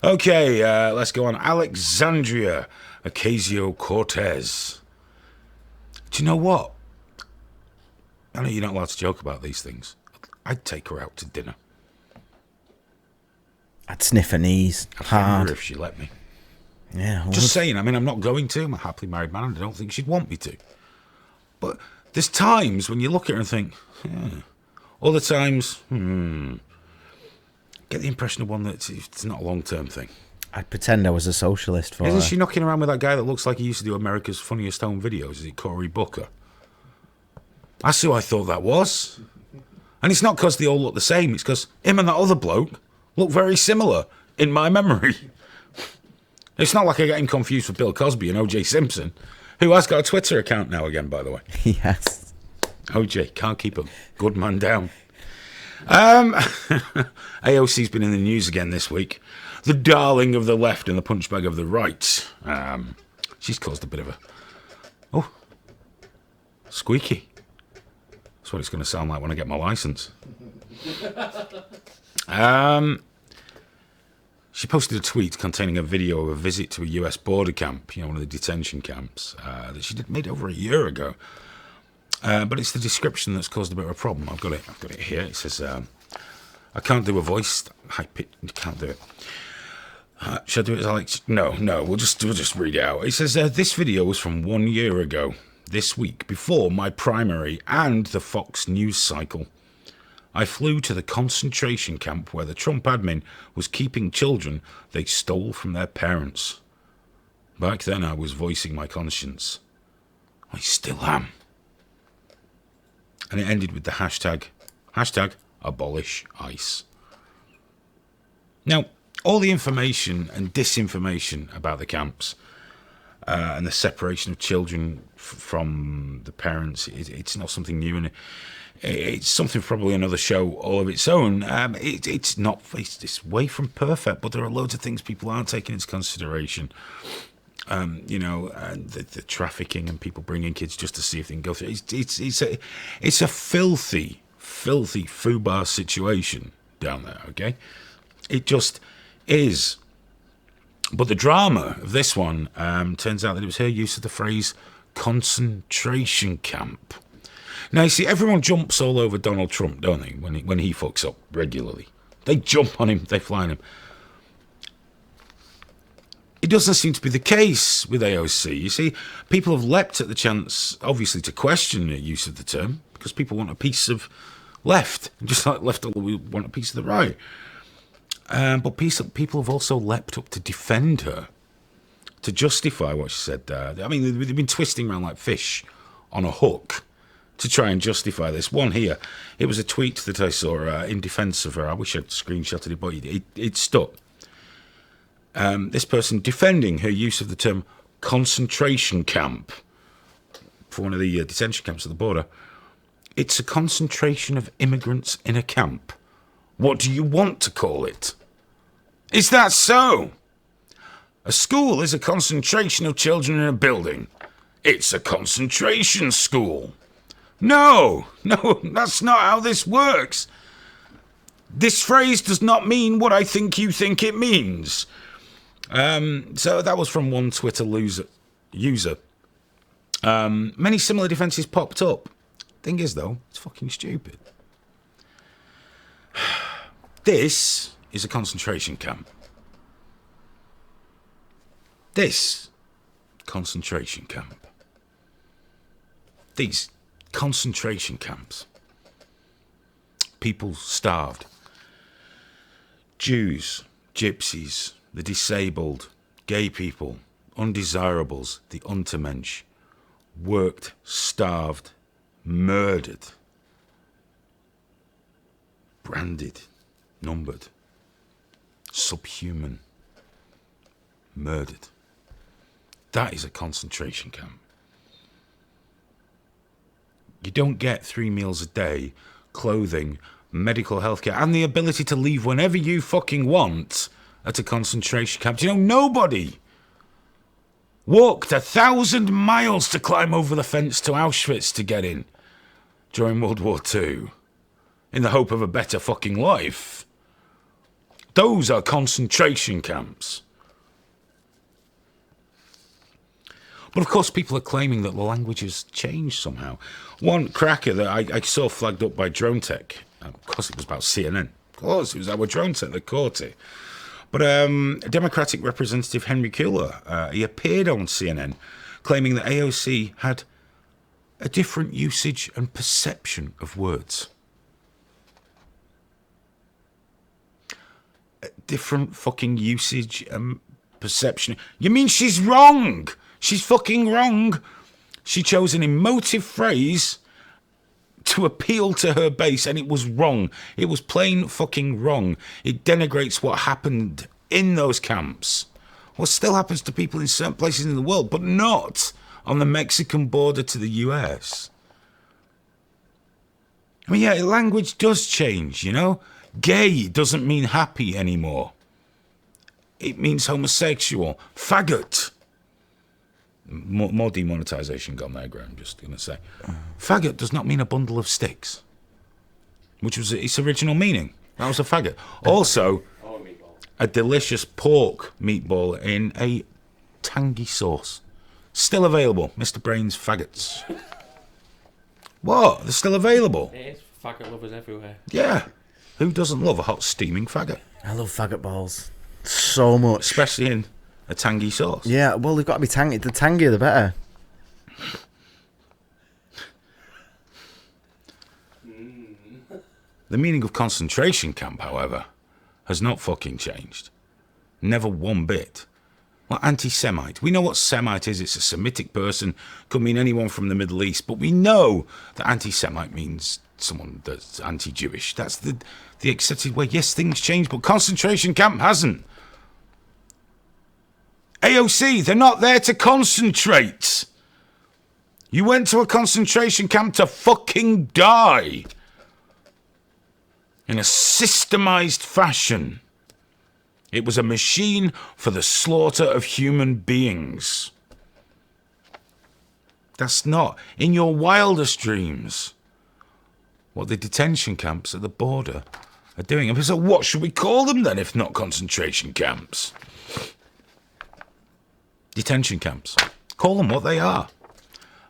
Okay, let's go on. Alexandria Ocasio-Cortez. Do you know what? I know you're not allowed to joke about these things. I'd take her out to dinner. I'd sniff her knees I'd hard. her if she let me. Yeah, Just saying. I mean, I'm not going to. I'm a happily married man, and I don't think she'd want me to. But there's times when you look at her and think, other times, get the impression of one that it's not a long-term thing. I'd pretend I was a socialist for Isn't her. she knocking around with that guy that looks like he used to do America's Funniest Home Videos? Is it Cory Booker? That's who I thought that was. And it's not because they all look the same. It's because him and that other bloke look very similar in my memory. It's not like I get him confused with Bill Cosby and O.J. Simpson, who has got a Twitter account now again, by the way. Yes. O.J. can't keep a good man down. AOC's been in the news again this week. The darling of the left and the punchbag of the right. She's caused a bit of a... Oh. Squeaky. That's what it's going to sound like when I get my licence. She posted a tweet containing a video of a visit to a US border camp, one of the detention camps, that she made over a year ago. But it's the description that's caused a bit of a problem. I've got it here. It says, I can't do a voice. High pitch. You can't do it. Should I do it as Alex? No. We'll just read it out. It says, this video was from 1 year ago, this week, before my primary and the Fox News cycle. I flew to the concentration camp where the Trump admin was keeping children they stole from their parents. Back then I was voicing my conscience. I still am. And it ended with the hashtag abolish ICE. Now, all the information and disinformation about the camps and the separation of children from the parents, it's not something new, and it's something probably another show all of its own. It's way from perfect, but there are loads of things people aren't taking into consideration. And the trafficking and people bringing kids just to see if they can go through. It's a filthy foobar situation down there. Okay, it just is. But the drama of this one turns out that it was her use of the phrase concentration camp. Now, you see, everyone jumps all over Donald Trump, don't they, when he fucks up regularly. They jump on him, they fly on him. It doesn't seem to be the case with AOC. You see, people have leapt at the chance, obviously, to question the use of the term, because people want a piece of left, just like left want a piece of the right. But people have also leapt up to defend her, to justify what she said there. I mean, they've been twisting around like fish on a hook to try and justify this. One here, it was a tweet that I saw in defence of her. I wish I'd screenshotted it, but it stuck. This person defending her use of the term concentration camp for one of the detention camps at the border. It's a concentration of immigrants in a camp. What do you want to call it? Is that so? A school is a concentration of children in a building. It's a concentration school. No, that's not how this works. This phrase does not mean what I think you think it means. So that was from one Twitter user. Many similar defences popped up. Thing is, though, it's fucking stupid. This is a concentration camp. This concentration camp. These concentration camps. People starved. Jews, gypsies, the disabled, gay people, undesirables, the untermensch, worked, starved, murdered, branded, numbered, subhuman, murdered. That is a concentration camp. You don't get 3 meals a day, clothing, medical healthcare, and the ability to leave whenever you fucking want at a concentration camp. You know, nobody walked 1,000 miles to climb over the fence to Auschwitz to get in during World War II in the hope of a better fucking life. Those are concentration camps. But of course, people are claiming that the language has changed somehow. One cracker that I saw flagged up by Drone Tech, of course it was about CNN. Of course, it was our Drone Tech that caught it. But Democratic Representative Henry Kuehler, he appeared on CNN claiming that AOC had a different usage and perception of words. A different fucking usage and perception. You mean she's wrong? She's fucking wrong. She chose an emotive phrase to appeal to her base, and it was wrong. It was plain fucking wrong. It denigrates what happened in those camps. What still happens to people in certain places in the world, but not on the Mexican border to the US. I mean, yeah, language does change, you know? Gay doesn't mean happy anymore. It means homosexual. Faggot. More demonetisation gone there, Graham, just going to say. Faggot does not mean a bundle of sticks, which was its original meaning. That was a faggot. Also, a delicious pork meatball in a tangy sauce. Still available, Mr. Brain's faggots. What? They're still available? It is. Faggot lovers everywhere. Yeah. Who doesn't love a hot steaming faggot? I love faggot balls so much. Especially in a tangy sauce. Yeah, well, they've got to be tangy. The tangier, the better. The meaning of concentration camp, however, has not fucking changed. Never one bit. Well, anti-Semite. We know what Semite is. It's a Semitic person. Could mean anyone from the Middle East. But we know that anti-Semite means someone that's anti-Jewish. That's the accepted way. Yes, things change, but concentration camp hasn't. AOC, they're not there to concentrate. You went to a concentration camp to fucking die. In a systemized fashion. It was a machine for the slaughter of human beings. That's not, in your wildest dreams, what the detention camps at the border are doing. So what should we call them then, if not concentration camps? Detention camps. Call them what they are.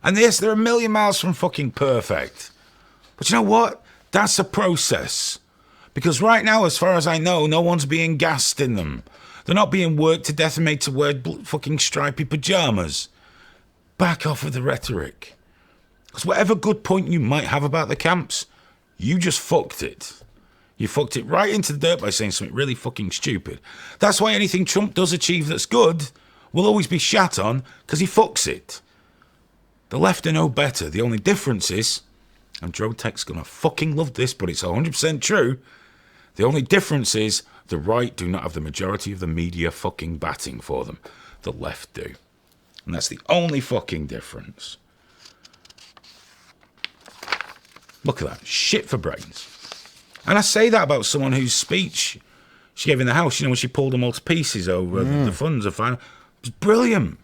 And yes, they're a million miles from fucking perfect. But you know what? That's a process. Because right now, as far as I know, no one's being gassed in them. They're not being worked to death and made to wear fucking stripy pyjamas. Back off with the rhetoric. Because whatever good point you might have about the camps, you just fucked it. You fucked it right into the dirt by saying something really fucking stupid. That's why anything Trump does achieve that's good will always be shat on, because he fucks it. The left are no better. The only difference is, and Drone Tech's gonna fucking love this, but it's 100% true. The only difference is the right do not have the majority of the media fucking batting for them. The left do. And that's the only fucking difference. Look at that. Shit for brains. And I say that about someone whose speech she gave in the House, you know, when she pulled them all to pieces over the funds of final. It was brilliant.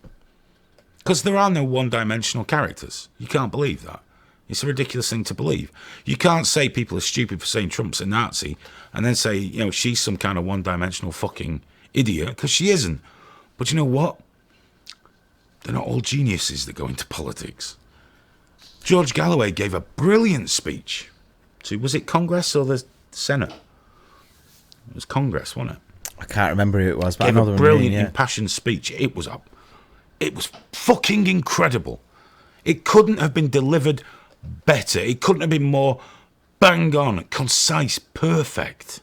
Because there are no one-dimensional characters. You can't believe that. It's a ridiculous thing to believe. You can't say people are stupid for saying Trump's a Nazi and then say, you know, she's some kind of one-dimensional fucking idiot, because she isn't. But you know what? They're not all geniuses that go into politics. George Galloway gave a brilliant speech to, was it Congress or the Senate? It was Congress, wasn't it? I can't remember who it was, but Gave I know a the brilliant, name, yeah. impassioned speech. It was fucking incredible. It couldn't have been delivered better. It couldn't have been more bang on, concise, perfect.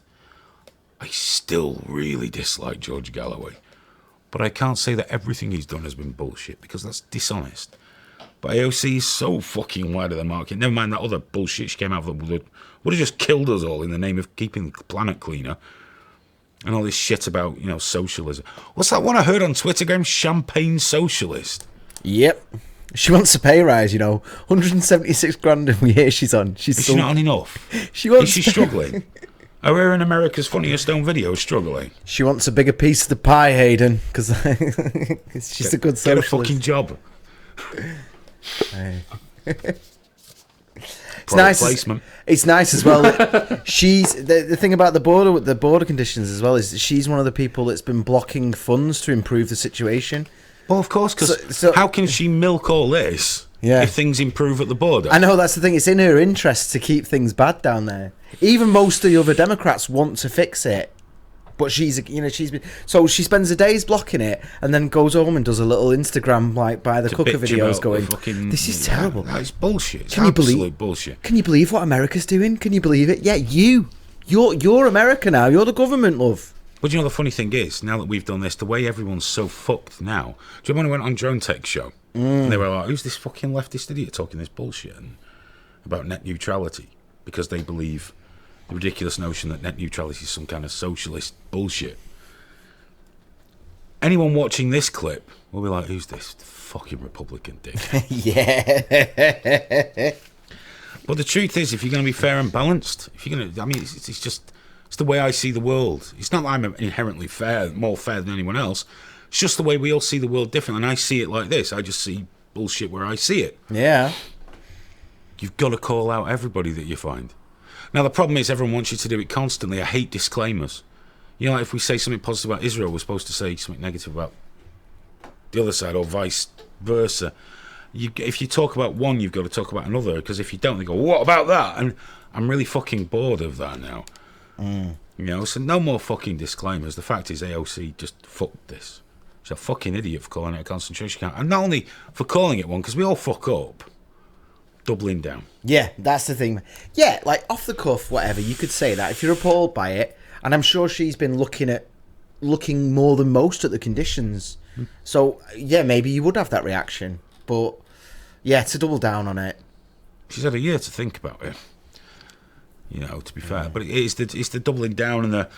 I still really dislike George Galloway, but I can't say that everything he's done has been bullshit, because that's dishonest. But AOC is so fucking wide of the market. Never mind that other bullshit she came out of would have just killed us all in the name of keeping the planet cleaner. And all this shit about, you know, socialism. What's that one I heard on Twitter, Graham? Champagne socialist. Yep. She wants a pay rise, you know. 176 grand a year she's on. Is she not on enough? She wants Is she struggling? Are her in America's Funniest Home Videos struggling? She wants a bigger piece of the pie, Hayden, because she's a good socialist. Get a fucking job. It's nice. placement. It's nice as well. That she's the thing about the border conditions as well is that she's one of the people that's been blocking funds to improve the situation. Well, of course, because how can she milk all this if things improve at the border? I know, that's the thing. It's in her interest to keep things bad down there. Even most of the other Democrats want to fix it. But she spends the days blocking it and then goes home and does a little Instagram by the cooker videos going, this is terrible. It's bullshit. It's absolute bullshit. Can you believe what America's doing? Can you believe it? Yeah, you're America now. You're the government, love. But you know, the funny thing is, now that we've done this, the way everyone's so fucked now. Do you remember when I went on Drone Tech's show? And they were like, who's this fucking leftist idiot talking this bullshit about net neutrality? Because they believe the ridiculous notion that net neutrality is some kind of socialist bullshit. Anyone watching this clip will be like, who's this fucking Republican dick? Yeah. But the truth is, if you're going to be fair and balanced, if you're going to, I mean, it's the way I see the world. It's not that I'm inherently more fair than anyone else. It's just the way we all see the world different. And I see it like this. I just see bullshit where I see it. Yeah. You've got to call out everybody that you find. Now, the problem is everyone wants you to do it constantly. I hate disclaimers. You know, like if we say something positive about Israel, we're supposed to say something negative about the other side or vice versa. If you talk about one, you've got to talk about another, because if you don't, they go, what about that? And I'm really fucking bored of that now. You know, so no more fucking disclaimers. The fact is AOC just fucked this. She's a fucking idiot for calling it a concentration camp. And not only for calling it one, because we all fuck up. Doubling down. Yeah, that's the thing. Yeah, like off the cuff, whatever, you could say that if you're appalled by it. And I'm sure she's been looking more than most at the conditions. So, yeah, maybe you would have that reaction. But, yeah, to double down on it. She's had a year to think about it. You know, to be fair. But it's the doubling down and the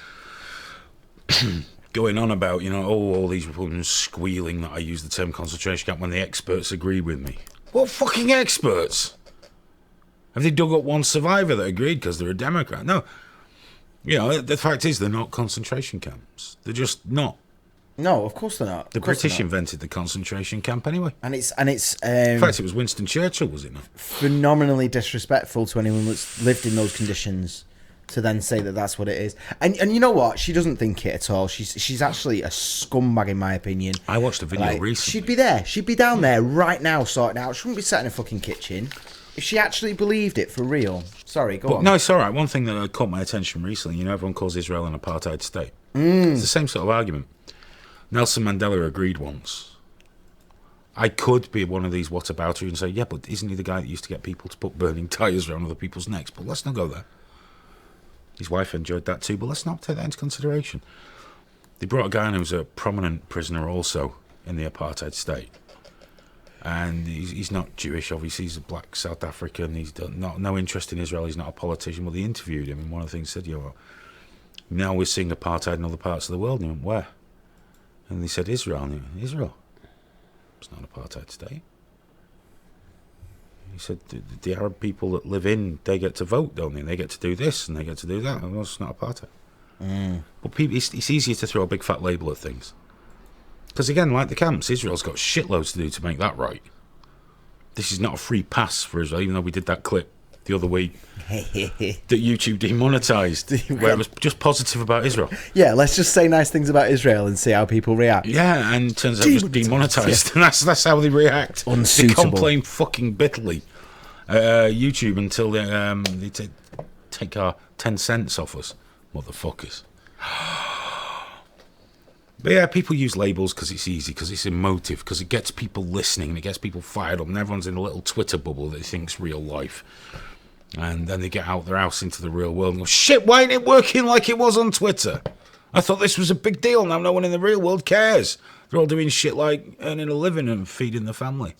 going on about, you know, all these Republicans squealing that I use the term concentration camp when the experts agree with me. What fucking experts? Have they dug up one survivor that agreed because they're a Democrat? No. You know, the fact is they're not concentration camps. They're just not. No, of course they're not. The British invented the concentration camp anyway. And it's in fact, it was Winston Churchill, was it not? Phenomenally disrespectful to anyone that's lived in those conditions to then say that that's what it is. And you know what? She doesn't think it at all. She's actually a scumbag in my opinion. I watched a video recently. She'd be there. She'd be down there right now sorting out. She wouldn't be sat in a fucking kitchen. If she actually believed it for real. Sorry, go on. No, it's all right. One thing that caught my attention recently, you know, everyone calls Israel an apartheid state. It's the same sort of argument. Nelson Mandela agreed once. I could be one of these whatabouters and say, yeah, but isn't he the guy that used to get people to put burning tyres around other people's necks? But let's not go there. His wife enjoyed that too, but let's not take that into consideration. They brought a guy in who was a prominent prisoner also in the apartheid state. And he's not Jewish, obviously. He's a black South African. He's no interest in Israel. He's not a politician. Well, they interviewed him, and one of the things he said, you know, now we're seeing apartheid in other parts of the world. And he went, where? And they said, Israel. And he went, Israel? It's not an apartheid state. He said, the Arab people that live in, they get to vote, don't they? And they get to do this, and they get to do that. Well, it's not apartheid. But people, it's easier to throw a big fat label at things. Because again, like the camps, Israel's got shitloads to do to make that right. This is not a free pass for Israel, even though we did that clip the other week that YouTube demonetised, where it was just positive about Israel. Yeah, let's just say nice things about Israel and see how people react. Yeah, and it turns out it was demonetised, and that's how they react. Unsuitable. They complain fucking bitterly. YouTube until they take our 10 cents off us. Motherfuckers. But yeah, people use labels because it's easy, because it's emotive, because it gets people listening and it gets people fired up, and everyone's in a little Twitter bubble that they think's real life. And then they get out their house into the real world and go, shit, why ain't it working like it was on Twitter? I thought this was a big deal. Now no one in the real world cares. They're all doing shit like earning a living and feeding the family.